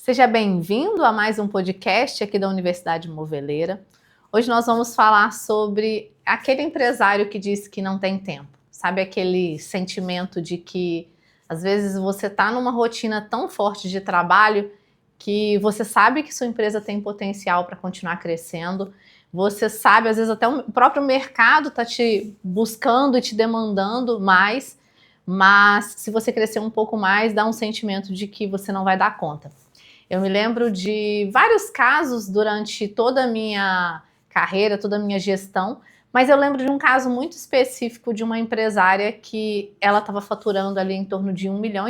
Seja bem-vindo a mais um podcast aqui da Universidade Moveleira. Hoje nós vamos falar sobre aquele empresário que diz que não tem tempo. Sabe aquele sentimento de que às vezes você está numa rotina tão forte de trabalho que você sabe que sua empresa tem potencial para continuar crescendo. Você sabe, às vezes até o próprio mercado está te buscando e te demandando mais, mas se você crescer um pouco mais, dá um sentimento de que você não vai dar conta. Eu me lembro de vários casos durante toda a minha carreira, toda a minha gestão, mas eu lembro de um caso muito específico de uma empresária que ela estava faturando ali em torno de 1,5 milhão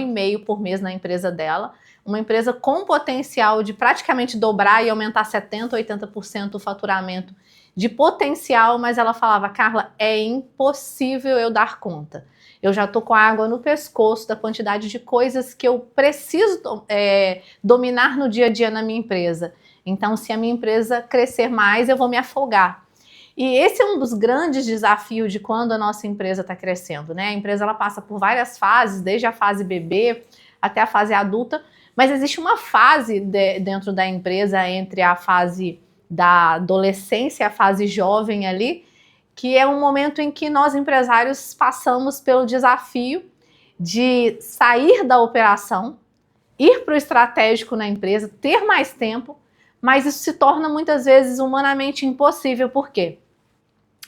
por mês na empresa dela, uma empresa com potencial de praticamente dobrar e aumentar 70%, 80% o faturamento de potencial, mas ela falava: Carla, é impossível eu dar conta. Eu já estou com a água no pescoço da quantidade de coisas que eu preciso dominar no dia a dia na minha empresa. Então, se a minha empresa crescer mais, eu vou me afogar. E esse é um dos grandes desafios de quando a nossa empresa está crescendo, né? A empresa ela passa por várias fases, desde a fase bebê até a fase adulta, mas existe uma fase dentro da empresa entre a fase da adolescência e a fase jovem ali, que é um momento em que nós empresários passamos pelo desafio de sair da operação, ir para o estratégico na empresa, ter mais tempo, mas isso se torna muitas vezes humanamente impossível. Por quê?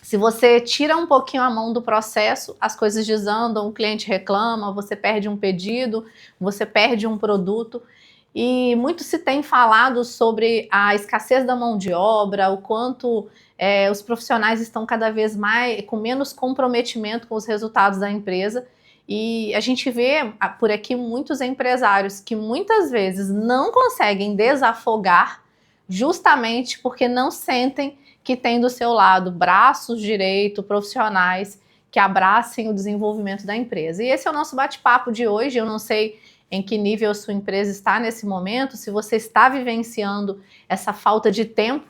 Se você tira um pouquinho a mão do processo, as coisas desandam, o cliente reclama, você perde um pedido, você perde um produto. E muito se tem falado sobre a escassez da mão de obra, o quanto os profissionais estão cada vez mais com menos comprometimento com os resultados da empresa. E a gente vê por aqui muitos empresários que muitas vezes não conseguem desafogar justamente porque não sentem que tem do seu lado braços direitos, profissionais que abracem o desenvolvimento da empresa. E esse é o nosso bate-papo de hoje. Eu não sei em que nível a sua empresa está nesse momento, se você está vivenciando essa falta de tempo.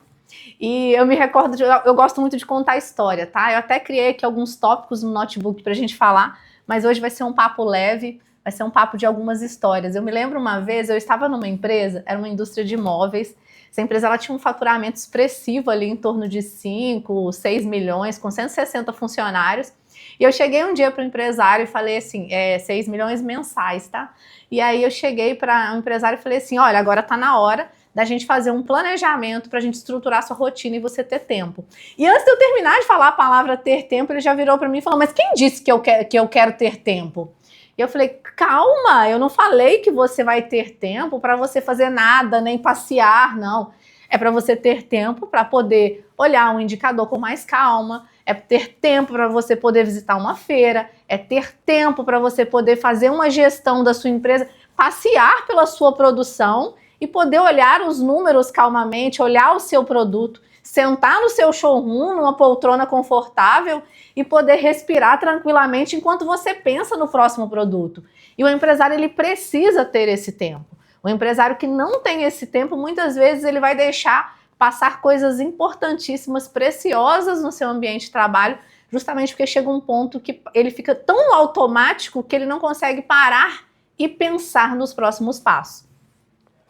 E eu me recordo, eu gosto muito de contar história, tá? Eu até criei aqui alguns tópicos no notebook para a gente falar, mas hoje vai ser um papo leve, vai ser um papo de algumas histórias. Eu me lembro uma vez, eu estava numa empresa, era uma indústria de imóveis. Essa empresa ela tinha um faturamento expressivo ali em torno de 5, 6 milhões, com 160 funcionários. E eu cheguei um dia para o empresário e falei assim, 6 milhões mensais, tá? E aí eu cheguei para o empresário e falei assim, olha, agora tá na hora da gente fazer um planejamento para a gente estruturar a sua rotina e você ter tempo. E antes de eu terminar de falar a palavra ter tempo, ele já virou para mim e falou, mas quem disse que eu quero ter tempo? E eu falei, calma, eu não falei que você vai ter tempo para você fazer nada, nem passear, não. É para você ter tempo para poder olhar um indicador com mais calma, é ter tempo para você poder visitar uma feira, é ter tempo para você poder fazer uma gestão da sua empresa, passear pela sua produção e poder olhar os números calmamente, olhar o seu produto, sentar no seu showroom, numa poltrona confortável e poder respirar tranquilamente enquanto você pensa no próximo produto. E o empresário ele precisa ter esse tempo. O empresário que não tem esse tempo, muitas vezes ele vai deixar passar coisas importantíssimas, preciosas no seu ambiente de trabalho, justamente porque chega um ponto que ele fica tão automático que ele não consegue parar e pensar nos próximos passos.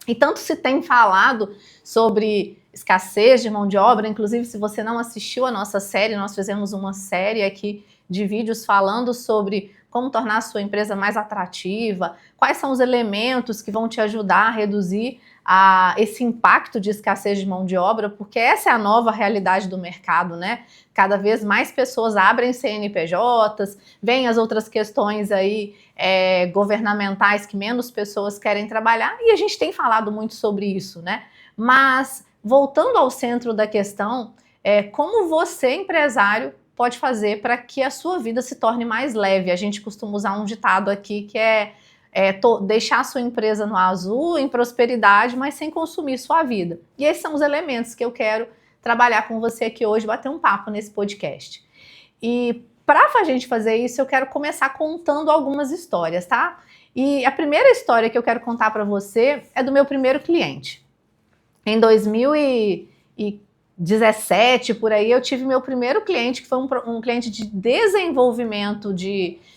E tanto se tem falado sobre escassez de mão de obra, inclusive se você não assistiu a nossa série, nós fizemos uma série aqui de vídeos falando sobre como tornar a sua empresa mais atrativa, quais são os elementos que vão te ajudar a reduzir esse impacto de escassez de mão de obra, porque essa é a nova realidade do mercado, né? Cada vez mais pessoas abrem CNPJs, vem as outras questões aí governamentais que menos pessoas querem trabalhar, e a gente tem falado muito sobre isso, né? Mas, voltando ao centro da questão, como você, empresário, pode fazer para que a sua vida se torne mais leve. A gente costuma usar um ditado aqui que deixar a sua empresa no azul, em prosperidade, mas sem consumir sua vida. E esses são os elementos que eu quero trabalhar com você aqui hoje, bater um papo nesse podcast. E para a gente fazer isso, eu quero começar contando algumas histórias, tá? E a primeira história que eu quero contar para você é do meu primeiro cliente. Em 2017, por aí, eu tive meu primeiro cliente, que foi um cliente de desenvolvimento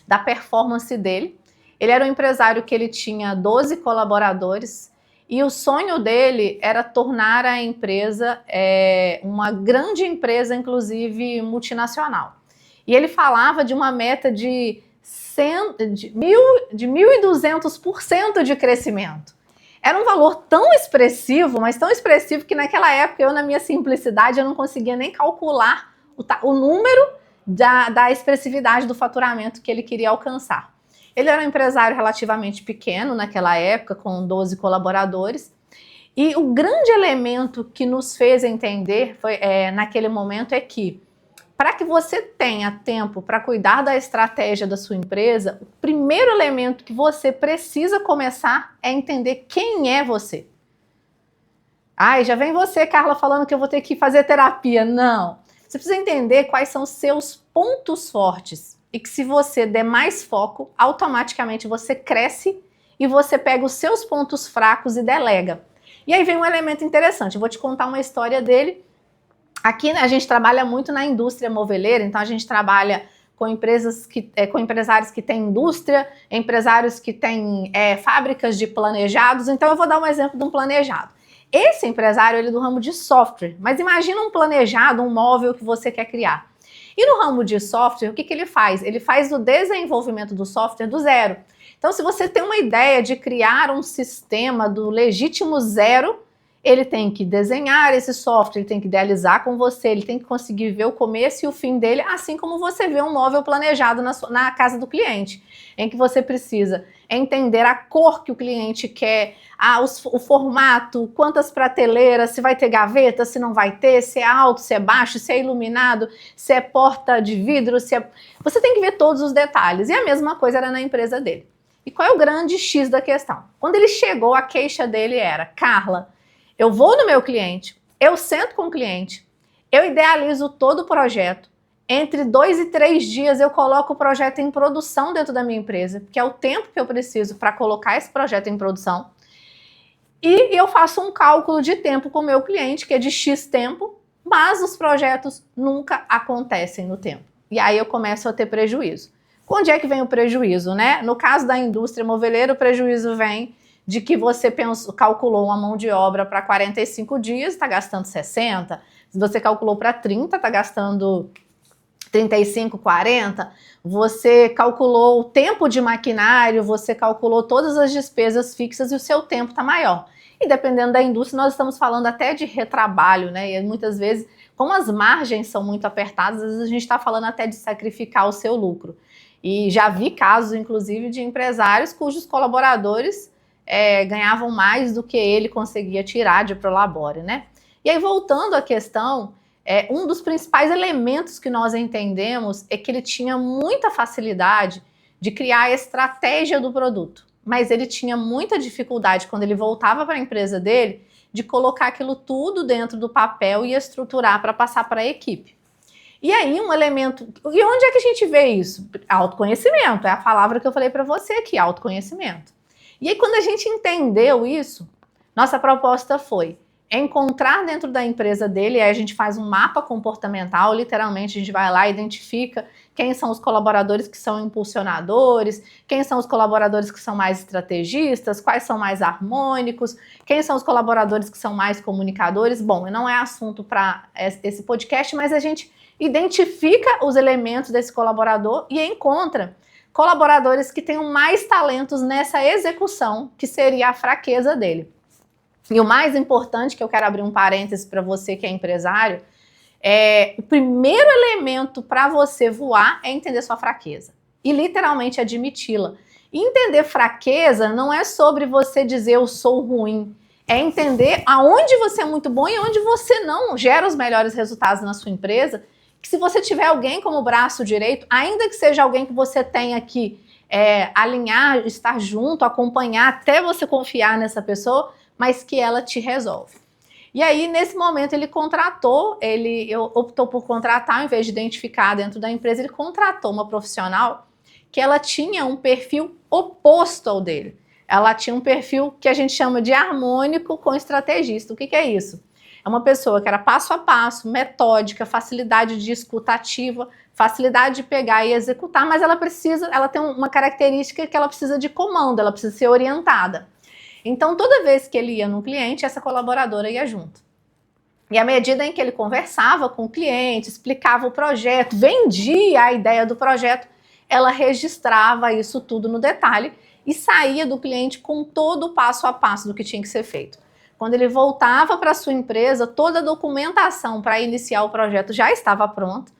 da performance dele. Ele era um empresário que ele tinha 12 colaboradores E o sonho dele era tornar a empresa uma grande empresa, inclusive multinacional. E ele falava de uma meta de 1.200% de crescimento. Era um valor tão expressivo, mas tão expressivo que naquela época eu, na minha simplicidade, eu não conseguia nem calcular o número da expressividade do faturamento que ele queria alcançar. Ele era um empresário relativamente pequeno naquela época, com 12 colaboradores, e o grande elemento que nos fez entender naquele momento é que, para que você tenha tempo para cuidar da estratégia da sua empresa, o primeiro elemento que você precisa começar é entender quem é você. Ai, já vem você, Carla, falando que eu vou ter que fazer terapia. Não. Você precisa entender quais são os seus pontos fortes e que, se você der mais foco, automaticamente você cresce e você pega os seus pontos fracos e delega. E aí vem um elemento interessante. Eu vou te contar uma história dele. Aqui, né, a gente trabalha muito na indústria moveleira, então a gente trabalha com empresários que têm indústria, empresários que têm fábricas de planejados. Então eu vou dar um exemplo de um planejado. Esse empresário, ele é do ramo de software, mas imagina um planejado, um móvel que você quer criar. E no ramo de software, o que ele faz? Ele faz o desenvolvimento do software do zero. Então, se você tem uma ideia de criar um sistema do legítimo zero, ele tem que desenhar esse software, ele tem que idealizar com você, ele tem que conseguir ver o começo e o fim dele, assim como você vê um móvel planejado na casa do cliente, em que você precisa entender a cor que o cliente quer, o formato, quantas prateleiras, se vai ter gaveta, se não vai ter, se é alto, se é baixo, se é iluminado, se é porta de vidro, Você tem que ver todos os detalhes. E a mesma coisa era na empresa dele. E qual é o grande X da questão? Quando ele chegou, a queixa dele era: Carla, eu vou no meu cliente, eu sento com o cliente, eu idealizo todo o projeto. Entre 2 e 3 dias eu coloco o projeto em produção dentro da minha empresa, que é o tempo que eu preciso para colocar esse projeto em produção. E eu faço um cálculo de tempo com o meu cliente, que é de X tempo, mas os projetos nunca acontecem no tempo. E aí eu começo a ter prejuízo. Onde é que vem o prejuízo, né? No caso da indústria moveleira, o prejuízo vem de que você calculou uma mão de obra para 45 dias, está gastando 60. Se você calculou para 30, está gastando 35, 40. Você calculou o tempo de maquinário, você calculou todas as despesas fixas e o seu tempo está maior. E dependendo da indústria, nós estamos falando até de retrabalho, né? E muitas vezes, como as margens são muito apertadas, às vezes a gente está falando até de sacrificar o seu lucro. E já vi casos, inclusive, de empresários cujos colaboradores ganhavam mais do que ele conseguia tirar de prolabore, né? E aí, voltando à questão, um dos principais elementos que nós entendemos é que ele tinha muita facilidade de criar a estratégia do produto, mas ele tinha muita dificuldade, quando ele voltava para a empresa dele, de colocar aquilo tudo dentro do papel e estruturar para passar para a equipe. E aí, um elemento... E onde é que a gente vê isso? Autoconhecimento, é a palavra que eu falei para você aqui, autoconhecimento. E aí, quando a gente entendeu isso, nossa proposta foi encontrar dentro da empresa dele, aí a gente faz um mapa comportamental, literalmente a gente vai lá e identifica quem são os colaboradores que são impulsionadores, quem são os colaboradores que são mais estrategistas, quais são mais harmônicos, quem são os colaboradores que são mais comunicadores. Bom, não é assunto para esse podcast, mas a gente identifica os elementos desse colaborador e encontra colaboradores que tenham mais talentos nessa execução, que seria a fraqueza dele. E o mais importante, que eu quero abrir um parêntese para você que é empresário, o primeiro elemento para você voar é entender sua fraqueza e literalmente admiti-la. E entender fraqueza não é sobre você dizer eu sou ruim, é entender aonde você é muito bom e onde você não gera os melhores resultados na sua empresa. Que se você tiver alguém como braço direito, ainda que seja alguém que você tenha que alinhar, estar junto, acompanhar, até você confiar nessa pessoa, mas que ela te resolve. E aí, nesse momento, ele optou por contratar, ao invés de identificar dentro da empresa, ele contratou uma profissional que ela tinha um perfil oposto ao dele. Ela tinha um perfil que a gente chama de harmônico com estrategista. O que é isso? É uma pessoa que era passo a passo, metódica, facilidade de escuta ativa, facilidade de pegar e executar, mas ela tem uma característica que ela precisa de comando, ela precisa ser orientada. Então, toda vez que ele ia num cliente, essa colaboradora ia junto. E à medida em que ele conversava com o cliente, explicava o projeto, vendia a ideia do projeto, ela registrava isso tudo no detalhe e saía do cliente com todo o passo a passo do que tinha que ser feito. Quando ele voltava para a sua empresa, toda a documentação para iniciar o projeto já estava pronta,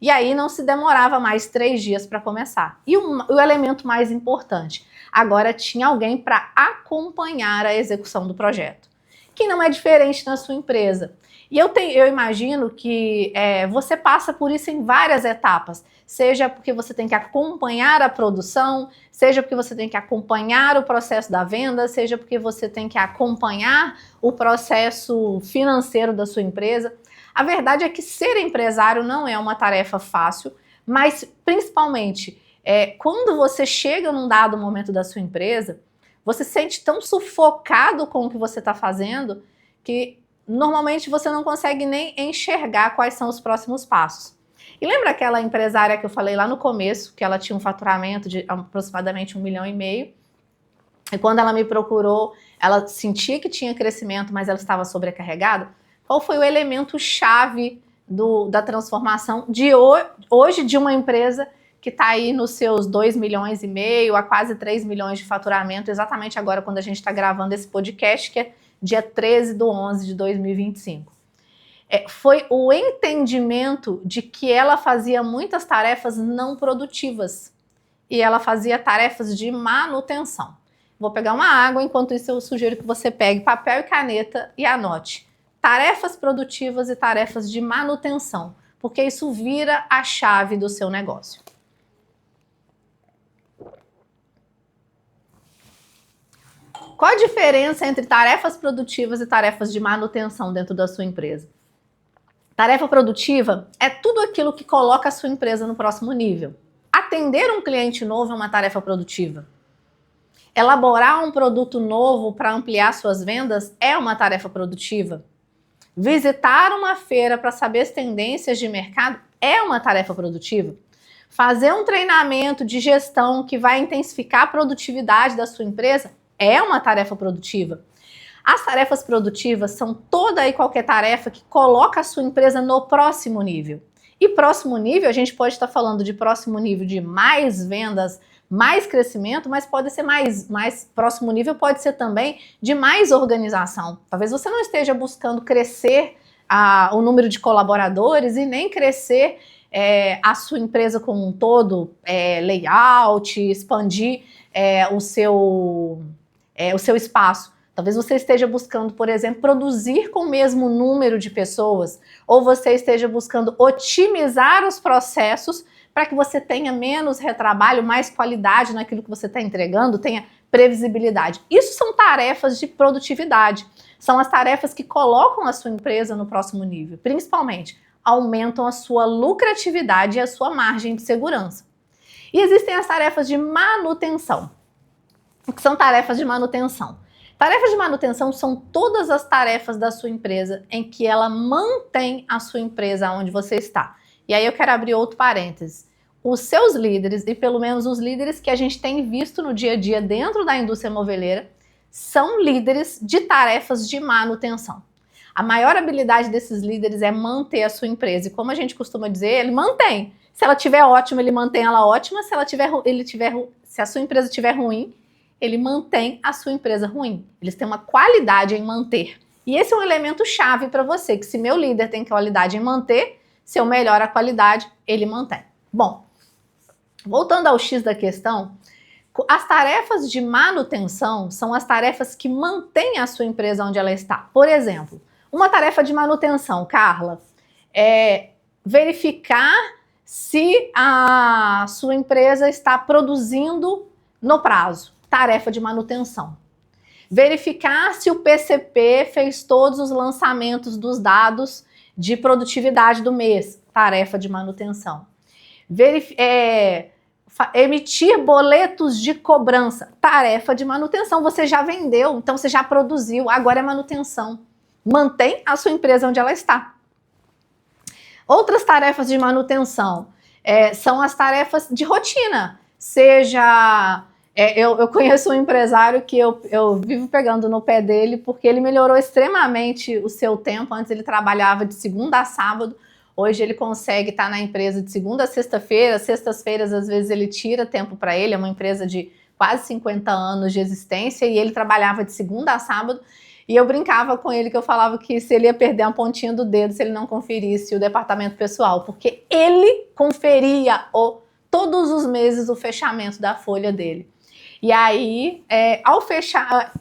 e aí não se demorava mais 3 dias para começar. E o elemento mais importante, agora tinha alguém para acompanhar a execução do projeto, que não é diferente na sua empresa. E eu imagino que você passa por isso em várias etapas, seja porque você tem que acompanhar a produção, seja porque você tem que acompanhar o processo da venda, seja porque você tem que acompanhar o processo financeiro da sua empresa. A verdade é que ser empresário não é uma tarefa fácil, mas principalmente quando você chega num dado momento da sua empresa, você se sente tão sufocado com o que você está fazendo que normalmente você não consegue nem enxergar quais são os próximos passos. E lembra aquela empresária que eu falei lá no começo, que ela tinha um faturamento de aproximadamente 1,5 milhão? E quando ela me procurou, ela sentia que tinha crescimento, mas ela estava sobrecarregada? Qual foi o elemento chave da transformação de hoje de uma empresa que está aí nos seus 2,5 milhões a quase 3 milhões de faturamento, exatamente agora quando a gente está gravando esse podcast, que é dia 13/11/2025. Foi o entendimento de que ela fazia muitas tarefas não produtivas e ela fazia tarefas de manutenção. Vou pegar uma água, enquanto isso eu sugiro que você pegue papel e caneta e anote tarefas produtivas e tarefas de manutenção, porque isso vira a chave do seu negócio. Qual a diferença entre tarefas produtivas e tarefas de manutenção dentro da sua empresa? Tarefa produtiva é tudo aquilo que coloca a sua empresa no próximo nível. Atender um cliente novo é uma tarefa produtiva. Elaborar um produto novo para ampliar suas vendas é uma tarefa produtiva. Visitar uma feira para saber as tendências de mercado é uma tarefa produtiva. Fazer um treinamento de gestão que vai intensificar a produtividade da sua empresa é uma tarefa produtiva. As tarefas produtivas são toda e qualquer tarefa que coloca a sua empresa no próximo nível. E próximo nível, a gente pode estar falando de próximo nível de mais vendas, mais crescimento, mas pode ser mais próximo nível, pode ser também de mais organização. Talvez você não esteja buscando crescer o número de colaboradores e nem crescer a sua empresa como um todo, layout, expandir o seu espaço. Talvez você esteja buscando, por exemplo, produzir com o mesmo número de pessoas, ou você esteja buscando otimizar os processos para que você tenha menos retrabalho, mais qualidade naquilo que você está entregando, tenha previsibilidade. Isso são tarefas de produtividade. São as tarefas que colocam a sua empresa no próximo nível. Principalmente, aumentam a sua lucratividade e a sua margem de segurança. E existem as tarefas de manutenção. O que são tarefas de manutenção? Tarefas de manutenção são todas as tarefas da sua empresa em que ela mantém a sua empresa onde você está. E aí eu quero abrir outro parênteses. Os seus líderes, e pelo menos os líderes que a gente tem visto no dia a dia dentro da indústria moveleira, são líderes de tarefas de manutenção. A maior habilidade desses líderes é manter a sua empresa. E como a gente costuma dizer, ele mantém. Se ela estiver ótima, ele mantém ela ótima. Se a sua empresa estiver ruim, ele mantém a sua empresa ruim. Eles têm uma qualidade em manter. E esse é um elemento chave para você, que se meu líder tem qualidade em manter, se eu melhoro a qualidade, ele mantém. Bom, voltando ao X da questão, as tarefas de manutenção são as tarefas que mantêm a sua empresa onde ela está. Por exemplo, uma tarefa de manutenção, Carla, é verificar se a sua empresa está produzindo no prazo. Tarefa de manutenção. Verificar se o PCP fez todos os lançamentos dos dados de produtividade do mês. Tarefa de manutenção. Emitir boletos de cobrança. Tarefa de manutenção. Você já vendeu, então você já produziu, agora é manutenção. Mantém a sua empresa onde ela está. Outras tarefas de manutenção são as tarefas de rotina, seja Eu conheço um empresário que eu vivo pegando no pé dele, porque ele melhorou extremamente o seu tempo. Antes ele trabalhava de segunda a sábado, hoje ele consegue estar na empresa de segunda a sexta-feira. Sextas-feiras, às vezes, ele tira tempo para ele. É uma empresa de quase 50 anos de existência e ele trabalhava de segunda a sábado. E eu brincava com ele que eu falava que se ele ia perder a pontinha do dedo se ele não conferisse o departamento pessoal, porque ele conferia todos os meses o fechamento da folha dele. E aí, ao fechar,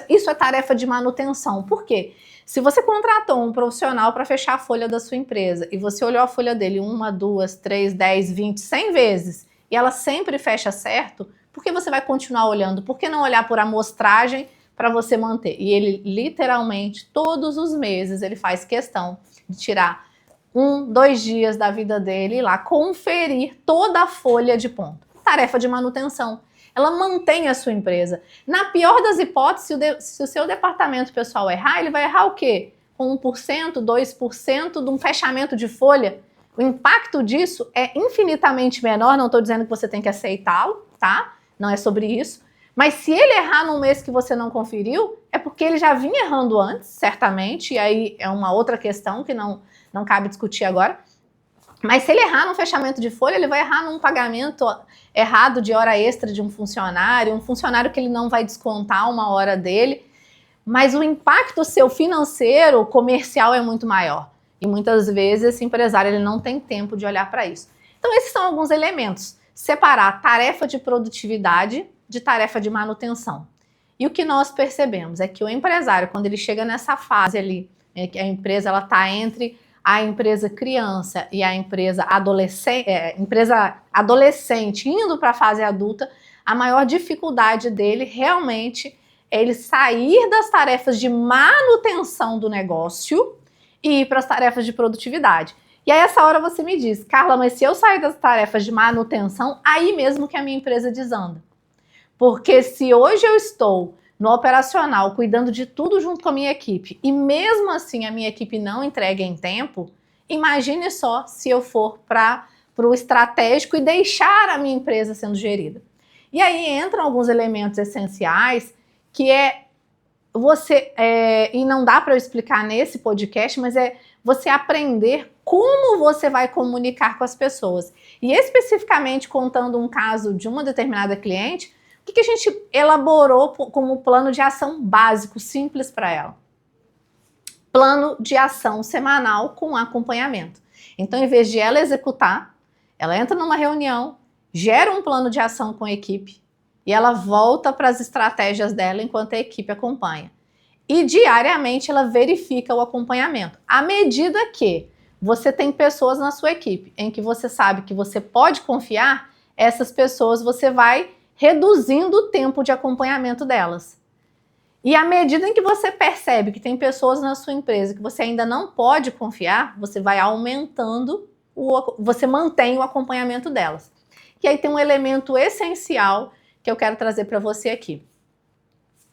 isso é tarefa de manutenção. Por quê? Se você contratou um profissional para fechar a folha da sua empresa e você olhou a folha dele 1, 2, 3, 10, 20, 100 vezes e ela sempre fecha certo, por que você vai continuar olhando? Por que não olhar por amostragem para você manter? E ele, literalmente, todos os meses, ele faz questão de tirar 1, 2 dias da vida dele e ir lá conferir toda a folha de ponto. Tarefa de manutenção. Ela mantém a sua empresa. Na pior das hipóteses, se o seu departamento pessoal errar, ele vai errar o quê? Com 1%, 2% de um fechamento de folha. O impacto disso é infinitamente menor, não estou dizendo que você tem que aceitá-lo, tá? Não é sobre isso. Mas se ele errar num mês que você não conferiu, é porque ele já vinha errando antes, certamente, e aí é uma outra questão que não cabe discutir agora. Mas se ele errar no fechamento de folha, ele vai errar num pagamento errado de hora extra de um funcionário que ele não vai descontar uma hora dele, mas o impacto seu financeiro, comercial é muito maior. E muitas vezes esse empresário ele não tem tempo de olhar para isso. Então esses são alguns elementos. Separar tarefa de produtividade de tarefa de manutenção. E o que nós percebemos é que o empresário, quando ele chega nessa fase ali, que a empresa ela está entre a empresa criança e a empresa adolescente indo para a fase adulta, a maior dificuldade dele realmente é ele sair das tarefas de manutenção do negócio e ir para as tarefas de produtividade. E aí essa hora você me diz, Carla, mas se eu sair das tarefas de manutenção, aí mesmo que a minha empresa desanda. Porque se hoje eu estou no operacional, cuidando de tudo junto com a minha equipe, e mesmo assim a minha equipe não entrega em tempo, imagine só se eu for para o estratégico e deixar a minha empresa sendo gerida. E aí entram alguns elementos essenciais que e não dá para eu explicar nesse podcast, mas é você aprender como você vai comunicar com as pessoas. E especificamente contando um caso de uma determinada cliente, o que a gente elaborou como plano de ação básico, simples para ela? Plano de ação semanal com acompanhamento. Então, em vez de ela executar, ela entra numa reunião, gera um plano de ação com a equipe e ela volta para as estratégias dela enquanto a equipe acompanha. E diariamente ela verifica o acompanhamento. À medida que você tem pessoas na sua equipe em que você sabe que você pode confiar, essas pessoas você vai reduzindo o tempo de acompanhamento delas. E à medida em que você percebe que tem pessoas na sua empresa que você ainda não pode confiar, você vai aumentando, você mantém o acompanhamento delas. E aí tem um elemento essencial que eu quero trazer para você aqui.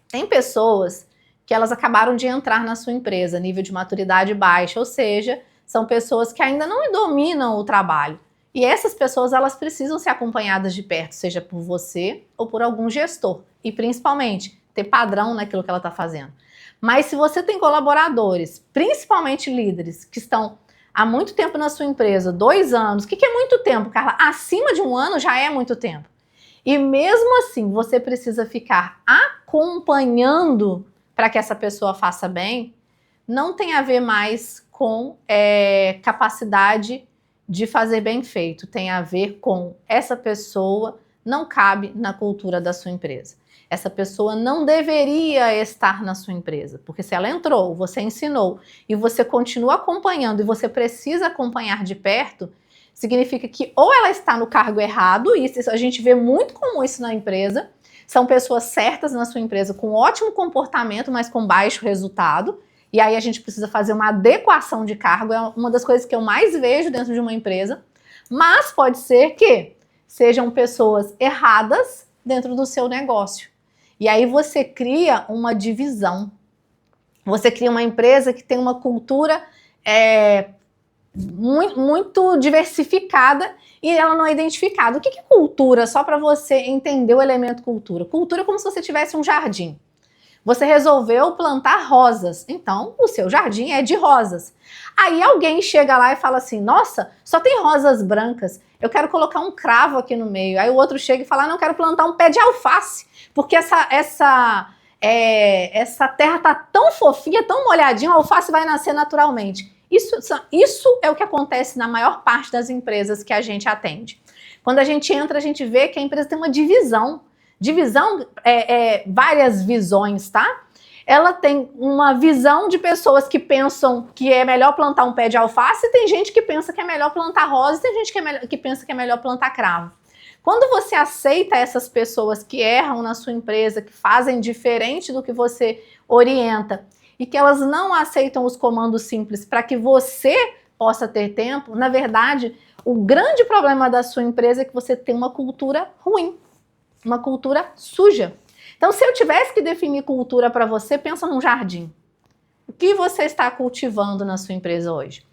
Tem pessoas que elas acabaram de entrar na sua empresa, nível de maturidade baixo, ou seja, são pessoas que ainda não dominam o trabalho. E essas pessoas, elas precisam ser acompanhadas de perto, seja por você ou por algum gestor. E principalmente, ter padrão naquilo que ela está fazendo. Mas se você tem colaboradores, principalmente líderes, que estão há muito tempo na sua empresa, 2 anos, o que é muito tempo, Carla? Acima de 1 ano já é muito tempo. E mesmo assim, você precisa ficar acompanhando para que essa pessoa faça bem, não tem a ver mais com capacidade de fazer bem feito, tem a ver com essa pessoa não cabe na cultura da sua empresa. Essa pessoa não deveria estar na sua empresa, porque se ela entrou, você ensinou e você continua acompanhando e você precisa acompanhar de perto, significa que ou ela está no cargo errado, e isso a gente vê muito comum isso na empresa, são pessoas certas na sua empresa com ótimo comportamento, mas com baixo resultado. E aí a gente precisa fazer uma adequação de cargo, é uma das coisas que eu mais vejo dentro de uma empresa. Mas pode ser que sejam pessoas erradas dentro do seu negócio. E aí você cria uma divisão. Você cria uma empresa que tem uma cultura muito diversificada e ela não é identificada. O que é cultura? Só para você entender o elemento cultura. Cultura é como se você tivesse um jardim. Você resolveu plantar rosas, então o seu jardim é de rosas. Aí alguém chega lá e fala assim, nossa, só tem rosas brancas, eu quero colocar um cravo aqui no meio. Aí o outro chega e fala, não, eu quero plantar um pé de alface, porque essa terra tá tão fofinha, tão molhadinha, a alface vai nascer naturalmente. Isso é o que acontece na maior parte das empresas que a gente atende. Quando a gente entra, a gente vê que a empresa tem uma divisão. Várias visões, tá? Ela tem uma visão de pessoas que pensam que é melhor plantar um pé de alface, e tem gente que pensa que é melhor plantar rosa, e tem gente que pensa que é melhor plantar cravo. Quando você aceita essas pessoas que erram na sua empresa, que fazem diferente do que você orienta, e que elas não aceitam os comandos simples para que você possa ter tempo, na verdade, o grande problema da sua empresa é que você tem uma cultura ruim. Uma cultura suja. Então, se eu tivesse que definir cultura para você, pensa num jardim. O que você está cultivando na sua empresa hoje?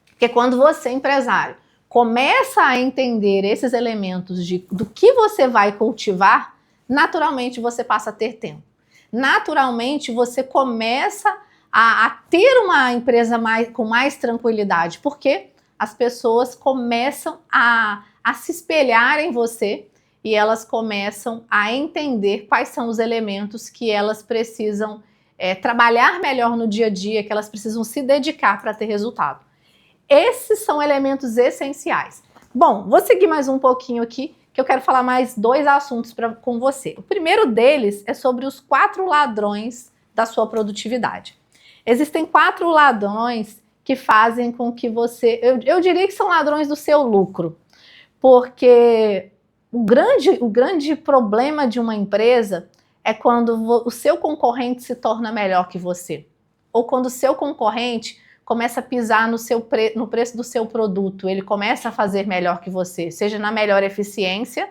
Porque quando você, empresário, começa a entender esses elementos do que você vai cultivar, naturalmente você passa a ter tempo. Naturalmente você começa a ter uma empresa com mais tranquilidade, porque as pessoas começam a se espelhar em você e elas começam a entender quais são os elementos que elas precisam trabalhar melhor no dia a dia, que elas precisam se dedicar para ter resultado. Esses são elementos essenciais. Bom, vou seguir mais um pouquinho aqui, que eu quero falar mais 2 assuntos com você. O primeiro deles é sobre os 4 ladrões da sua produtividade. Existem 4 ladrões que fazem com que você... Eu diria que são ladrões do seu lucro, porque o grande problema de uma empresa é quando o seu concorrente se torna melhor que você. Ou quando o seu concorrente começa a pisar no preço do seu produto, ele começa a fazer melhor que você, seja na melhor eficiência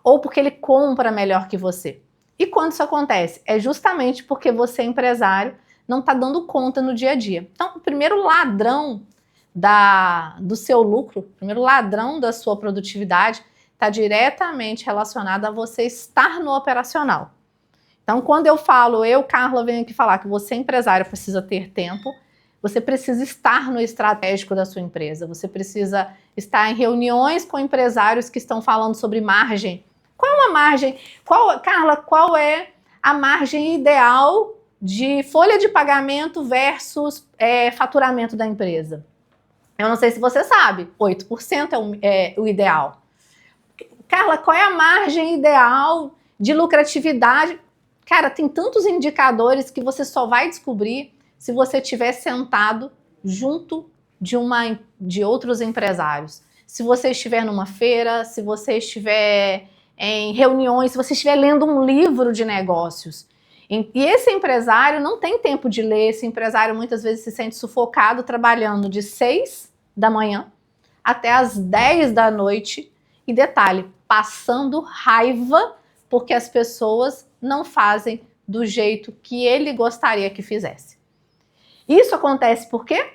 ou porque ele compra melhor que você. E quando isso acontece? É justamente porque você, empresário, não está dando conta no dia a dia. Então, o primeiro ladrão do seu lucro, o primeiro ladrão da sua produtividade está diretamente relacionado a você estar no operacional. Então, quando eu falo, Carla, venho aqui falar que você, empresário, precisa ter tempo, você precisa estar no estratégico da sua empresa, você precisa estar em reuniões com empresários que estão falando sobre margem. Qual é uma margem? Carla, qual é a margem ideal de folha de pagamento versus faturamento da empresa? Eu não sei se você sabe, 8% é o ideal. Carla, qual é a margem ideal de lucratividade? Cara, tem tantos indicadores que você só vai descobrir se você estiver sentado junto de outros empresários. Se você estiver numa feira, se você estiver em reuniões, se você estiver lendo um livro de negócios. E esse empresário não tem tempo de ler, esse empresário muitas vezes se sente sufocado trabalhando de 6 da manhã até as 10 da noite. E detalhe, passando raiva porque as pessoas não fazem do jeito que ele gostaria que fizesse. Isso acontece por quê?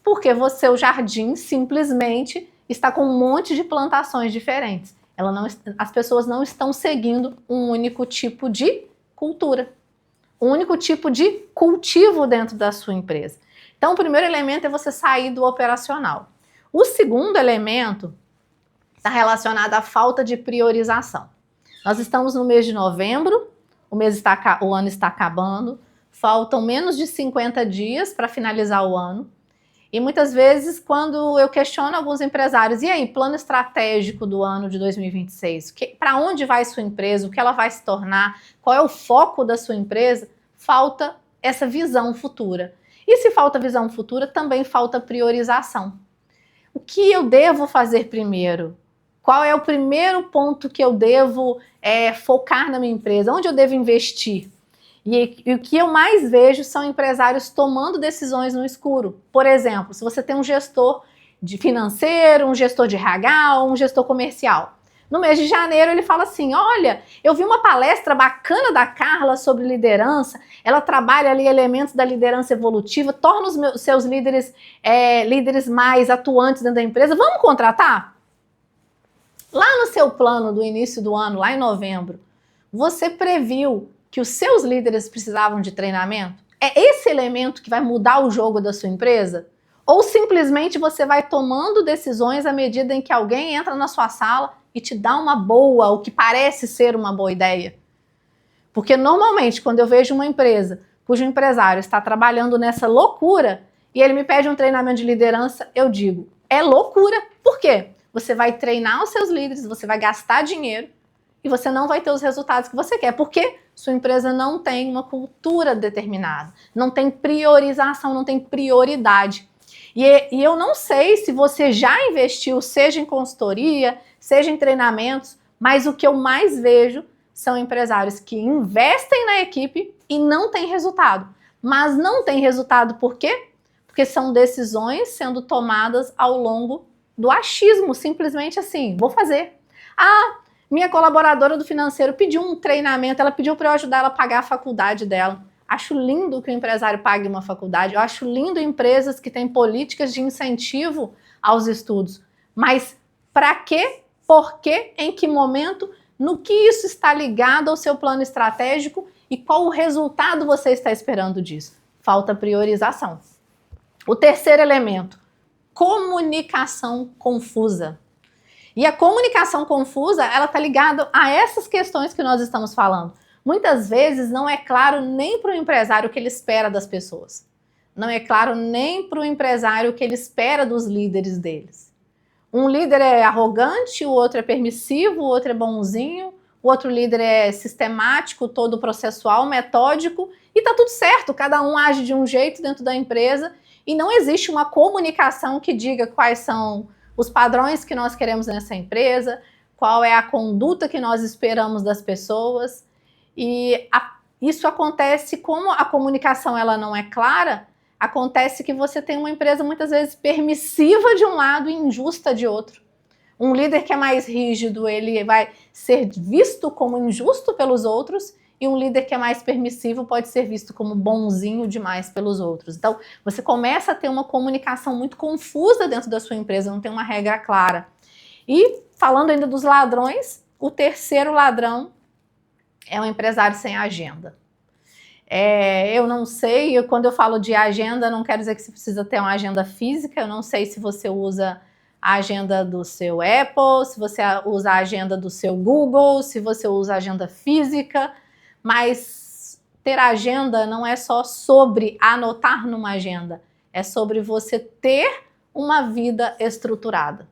Porque o jardim simplesmente está com um monte de plantações diferentes. As pessoas não estão seguindo um único tipo de cultura, um único tipo de cultivo dentro da sua empresa. Então, o primeiro elemento é você sair do operacional. O segundo elemento está relacionado à falta de priorização. Nós estamos no mês de novembro, o ano está acabando, faltam menos de 50 dias para finalizar o ano. E muitas vezes, quando eu questiono alguns empresários, e aí, plano estratégico do ano de 2026? Para onde vai sua empresa? O que ela vai se tornar? Qual é o foco da sua empresa? Falta essa visão futura. E se falta visão futura, também falta priorização. O que eu devo fazer primeiro? Qual é o primeiro ponto que eu devo focar na minha empresa? Onde eu devo investir? E o que eu mais vejo são empresários tomando decisões no escuro. Por exemplo, se você tem um gestor financeiro, um gestor de RH ou um gestor comercial. No mês de janeiro ele fala assim, olha, eu vi uma palestra bacana da Carla sobre liderança, ela trabalha ali elementos da liderança evolutiva, torna os seus líderes, líderes mais atuantes dentro da empresa, vamos contratar? Lá no seu plano do início do ano, lá em novembro, você previu que os seus líderes precisavam de treinamento? É esse elemento que vai mudar o jogo da sua empresa? Ou simplesmente você vai tomando decisões à medida em que alguém entra na sua sala e te dá uma boa, o que parece ser uma boa ideia? Porque normalmente quando eu vejo uma empresa cujo empresário está trabalhando nessa loucura e ele me pede um treinamento de liderança, eu digo, é loucura. Por quê? Você vai treinar os seus líderes, você vai gastar dinheiro e você não vai ter os resultados que você quer. Por quê? Sua empresa não tem uma cultura determinada, não tem priorização, não tem prioridade. E eu não sei se você já investiu, seja em consultoria, seja em treinamentos, mas o que eu mais vejo são empresários que investem na equipe e não têm resultado. Mas não tem resultado por quê? Porque são decisões sendo tomadas ao longo do achismo, simplesmente assim, vou fazer. Ah, minha colaboradora do financeiro pediu um treinamento, ela pediu para eu ajudar ela a pagar a faculdade dela. Acho lindo que o empresário pague uma faculdade, eu acho lindo empresas que têm políticas de incentivo aos estudos. Mas para quê? Por quê? Em que momento? No que isso está ligado ao seu plano estratégico e qual o resultado você está esperando disso? Falta priorização. O terceiro elemento, comunicação confusa. E a comunicação confusa, ela está ligada a essas questões que nós estamos falando. Muitas vezes não é claro nem para o empresário o que ele espera das pessoas. Não é claro nem para o empresário o que ele espera dos líderes deles. Um líder é arrogante, o outro é permissivo, o outro é bonzinho, o outro líder é sistemático, todo processual, metódico, e tá tudo certo, cada um age de um jeito dentro da empresa e não existe uma comunicação que diga quais são os padrões que nós queremos nessa empresa, qual é a conduta que nós esperamos das pessoas. E isso acontece, como a comunicação ela não é clara, acontece que você tem uma empresa muitas vezes permissiva de um lado e injusta de outro. Um líder que é mais rígido, ele vai ser visto como injusto pelos outros, e um líder que é mais permissivo pode ser visto como bonzinho demais pelos outros. Então, você começa a ter uma comunicação muito confusa dentro da sua empresa, não tem uma regra clara. E, falando ainda dos ladrões, o terceiro ladrão é um empresário sem agenda. Eu não sei, quando eu falo de agenda, não quero dizer que você precisa ter uma agenda física, eu não sei se você usa a agenda do seu Apple, se você usa a agenda do seu Google, se você usa a agenda física, mas ter agenda não é só sobre anotar numa agenda, é sobre você ter uma vida estruturada.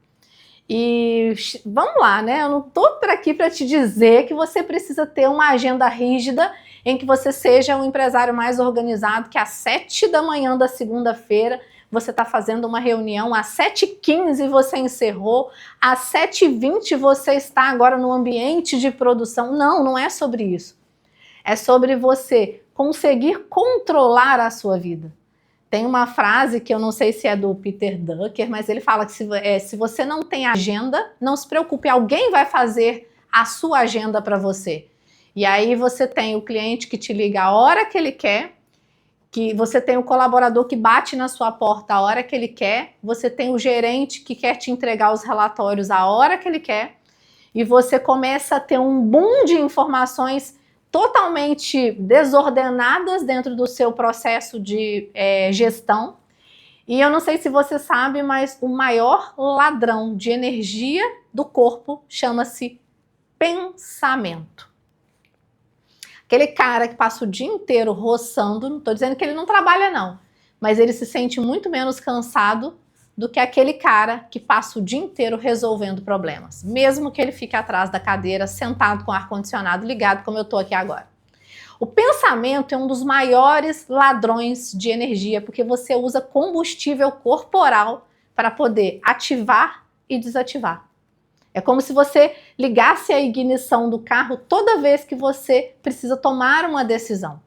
E vamos lá, né? Eu não estou por aqui para te dizer que você precisa ter uma agenda rígida em que você seja um empresário mais organizado, que às 7 da manhã da segunda-feira você está fazendo uma reunião, às 7h15 você encerrou, às 7h20 você está agora no ambiente de produção. Não, não é sobre isso. É sobre você conseguir controlar a sua vida. Tem uma frase que eu não sei se é do Peter Drucker, mas ele fala que se você não tem agenda, não se preocupe, alguém vai fazer a sua agenda para você. E aí você tem o cliente que te liga a hora que ele quer, que você tem o colaborador que bate na sua porta a hora que ele quer, você tem o gerente que quer te entregar os relatórios a hora que ele quer, e você começa a ter um boom de informações totalmente desordenadas dentro do seu processo de gestão. E eu não sei se você sabe, mas o maior ladrão de energia do corpo chama-se pensamento. Aquele cara que passa o dia inteiro roçando, não estou dizendo que ele não trabalha não, mas ele se sente muito menos cansado do que aquele cara que passa o dia inteiro resolvendo problemas, mesmo que ele fique atrás da cadeira, sentado com o ar-condicionado ligado, como eu estou aqui agora. O pensamento é um dos maiores ladrões de energia, porque você usa combustível corporal para poder ativar e desativar. É como se você ligasse a ignição do carro toda vez que você precisa tomar uma decisão.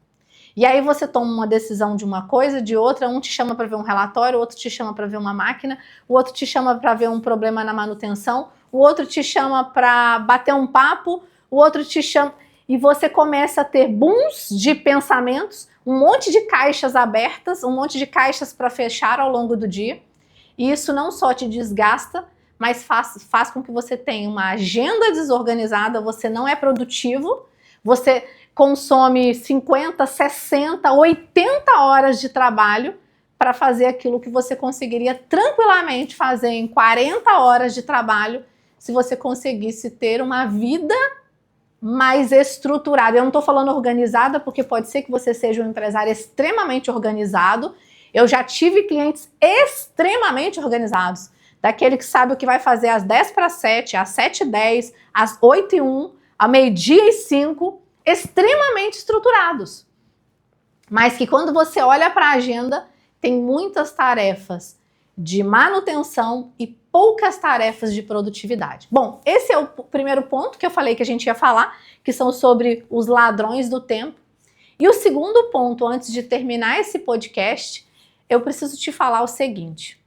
E aí você toma uma decisão de uma coisa, de outra, um te chama para ver um relatório, o outro te chama para ver uma máquina, o outro te chama para ver um problema na manutenção, o outro te chama para bater um papo, o outro te chama... E você começa a ter booms de pensamentos, um monte de caixas abertas, um monte de caixas para fechar ao longo do dia. E isso não só te desgasta, mas faz com que você tenha uma agenda desorganizada, você não é produtivo, você consome 50, 60, 80 horas de trabalho para fazer aquilo que você conseguiria tranquilamente fazer em 40 horas de trabalho se você conseguisse ter uma vida mais estruturada. Eu não estou falando organizada, porque pode ser que você seja um empresário extremamente organizado. Eu já tive clientes extremamente organizados, daquele que sabe o que vai fazer às 10 para 7, às 7h10, às 8h01, a meio-dia e 5, extremamente estruturados. Mas que quando você olha para a agenda, tem muitas tarefas de manutenção e poucas tarefas de produtividade. Bom, esse é o primeiro ponto que eu falei que a gente ia falar, que são sobre os ladrões do tempo. E o segundo ponto, antes de terminar esse podcast, eu preciso te falar o seguinte.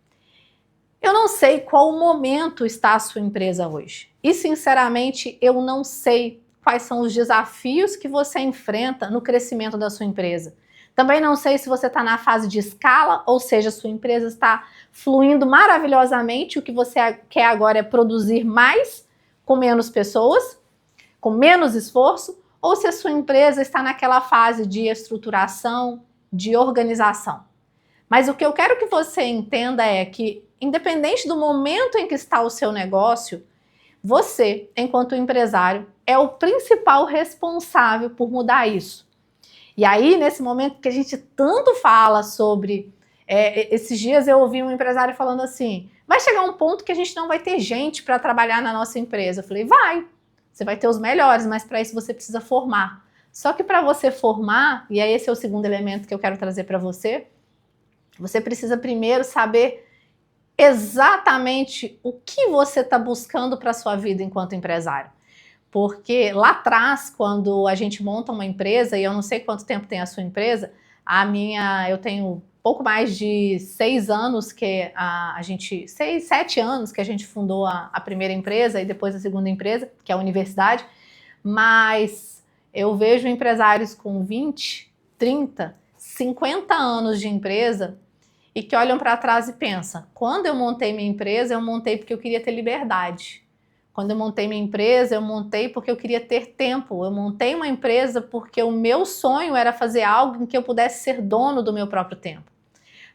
Eu não sei qual momento está a sua empresa hoje. E, sinceramente, eu não sei quais são os desafios que você enfrenta no crescimento da sua empresa. Também não sei se você está na fase de escala, ou seja, sua empresa está fluindo maravilhosamente, o que você quer agora é produzir mais com menos pessoas, com menos esforço, ou se a sua empresa está naquela fase de estruturação, de organização. Mas o que eu quero que você entenda é que, independente do momento em que está o seu negócio, você, enquanto empresário, é o principal responsável por mudar isso. E aí, nesse momento que a gente tanto fala sobre... esses dias eu ouvi um empresário falando assim, vai chegar um ponto que a gente não vai ter gente para trabalhar na nossa empresa. Eu falei, vai, você vai ter os melhores, mas para isso você precisa formar. Só que para você formar, e aí esse é o segundo elemento que eu quero trazer para você, você precisa primeiro saber exatamente o que você está buscando para a sua vida enquanto empresário. Porque lá atrás, quando a gente monta uma empresa, e eu não sei quanto tempo tem a sua empresa, eu tenho pouco mais de 6 anos que 6, 7 anos que a gente fundou a primeira empresa e depois a segunda empresa, que é a universidade, mas eu vejo empresários com 20, 30, 50 anos de empresa e que olham para trás e pensam, quando eu montei minha empresa, eu montei porque eu queria ter liberdade. Quando eu montei minha empresa, eu montei porque eu queria ter tempo. Eu montei uma empresa porque o meu sonho era fazer algo em que eu pudesse ser dono do meu próprio tempo.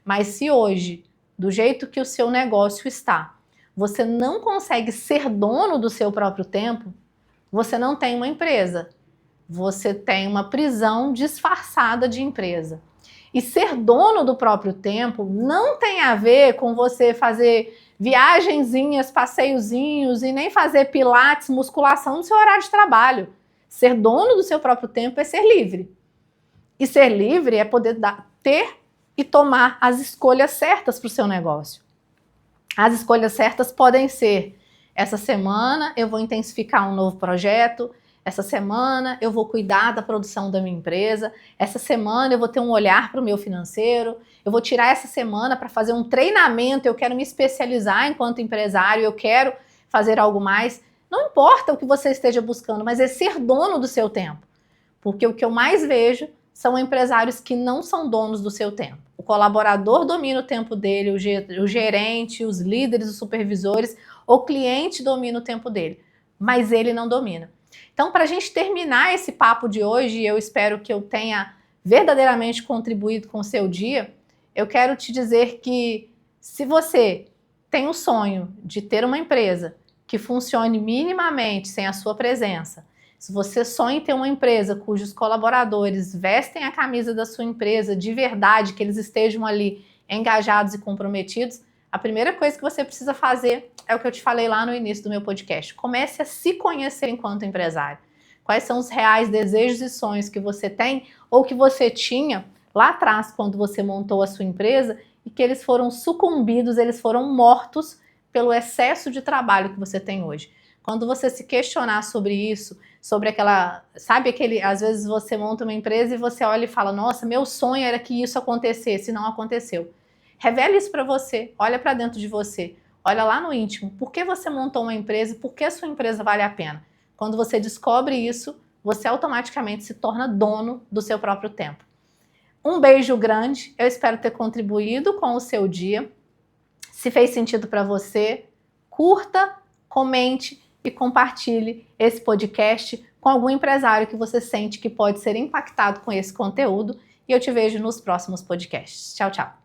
Mas se hoje, do jeito que o seu negócio está, você não consegue ser dono do seu próprio tempo, você não tem uma empresa. Você tem uma prisão disfarçada de empresa. E ser dono do próprio tempo não tem a ver com você fazer viagenzinhas, passeiozinhos e nem fazer pilates, musculação no seu horário de trabalho. Ser dono do seu próprio tempo é ser livre. E ser livre é poder ter e tomar as escolhas certas para o seu negócio. As escolhas certas podem ser, essa semana eu vou intensificar um novo projeto, essa semana eu vou cuidar da produção da minha empresa, essa semana eu vou ter um olhar para o meu financeiro, eu vou tirar essa semana para fazer um treinamento, eu quero me especializar enquanto empresário, eu quero fazer algo mais. Não importa o que você esteja buscando, mas é ser dono do seu tempo. Porque o que eu mais vejo são empresários que não são donos do seu tempo. O colaborador domina o tempo dele, o gerente, os líderes, os supervisores, o cliente domina o tempo dele, mas ele não domina. Então, para a gente terminar esse papo de hoje, eu espero que eu tenha verdadeiramente contribuído com o seu dia, eu quero te dizer que se você tem o sonho de ter uma empresa que funcione minimamente sem a sua presença, se você sonha em ter uma empresa cujos colaboradores vestem a camisa da sua empresa de verdade, que eles estejam ali engajados e comprometidos, a primeira coisa que você precisa fazer é o que eu te falei lá no início do meu podcast. Comece a se conhecer enquanto empresário. Quais são os reais desejos e sonhos que você tem ou que você tinha lá atrás quando você montou a sua empresa e que eles foram sucumbidos, eles foram mortos pelo excesso de trabalho que você tem hoje. Quando você se questionar sobre isso, sobre às vezes você monta uma empresa e você olha e fala, nossa, meu sonho era que isso acontecesse, e não aconteceu. Revele isso para você, olha para dentro de você. Olha lá no íntimo, por que você montou uma empresa, por que a sua empresa vale a pena? Quando você descobre isso, você automaticamente se torna dono do seu próprio tempo. Um beijo grande, eu espero ter contribuído com o seu dia. Se fez sentido para você, curta, comente e compartilhe esse podcast com algum empresário que você sente que pode ser impactado com esse conteúdo. E eu te vejo nos próximos podcasts. Tchau, tchau!